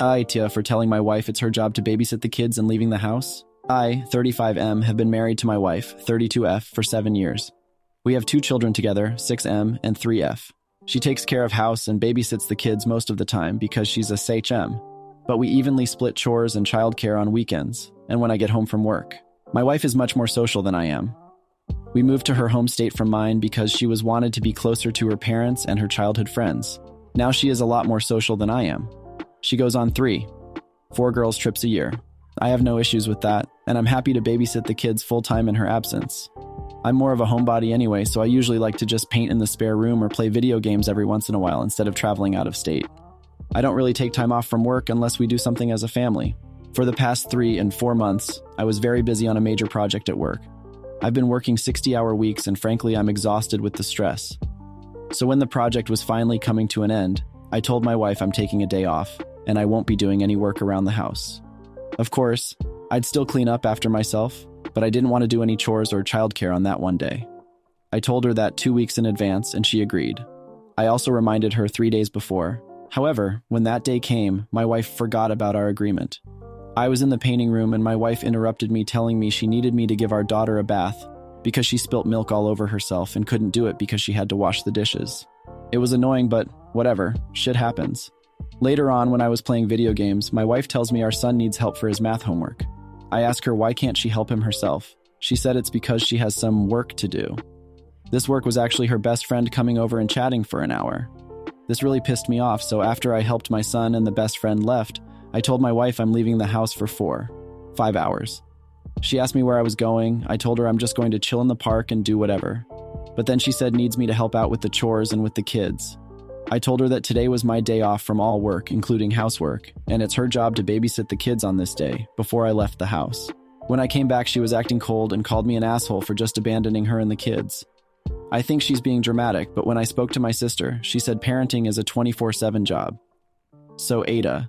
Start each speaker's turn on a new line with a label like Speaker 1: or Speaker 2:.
Speaker 1: AITA for telling my wife it's her job to babysit the kids and leaving the house. I, 35M, have been married to my wife, 32F, for 7 years. We have 2 children together, 6M and 3F. She takes care of house and babysits the kids most of the time because she's a SAHM. But we evenly split chores and childcare on weekends and when I get home from work. My wife is much more social than I am. We moved to her home state from mine because she was wanted to be closer to her parents and her childhood friends. Now she is a lot more social than I am. She goes on 4 girls' trips a year. I have no issues with that, and I'm happy to babysit the kids full-time in her absence. I'm more of a homebody anyway, so I usually like to just paint in the spare room or play video games every once in a while instead of traveling out of state. I don't really take time off from work unless we do something as a family. For the past 3 and 4 months, I was very busy on a major project at work. I've been working 60-hour weeks and frankly, I'm exhausted with the stress. So when the project was finally coming to an end, I told my wife I'm taking a day off and I won't be doing any work around the house. Of course, I'd still clean up after myself, but I didn't want to do any chores or childcare on that one day. I told her that 2 weeks in advance and she agreed. I also reminded her 3 days before. However, when that day came, my wife forgot about our agreement. I was in the painting room and my wife interrupted me telling me she needed me to give our daughter a bath because she spilt milk all over herself and couldn't do it because she had to wash the dishes. It was annoying, but whatever, shit happens. Later on, when I was playing video games, my wife tells me our son needs help for his math homework. I ask her why can't she help him herself. She said it's because she has some work to do. This work was actually her best friend coming over and chatting for an hour. This really pissed me off, so after I helped my son and the best friend left, I told my wife I'm leaving the house for 5 hours. She asked me where I was going. I told her I'm just going to chill in the park and do whatever. But then she said needs me to help out with the chores and with the kids. I told her that today was my day off from all work, including housework, and it's her job to babysit the kids on this day before I left the house. When I came back, she was acting cold and called me an asshole for just abandoning her and the kids. I think she's being dramatic, but when I spoke to my sister, she said parenting is a 24/7 job. So AITA,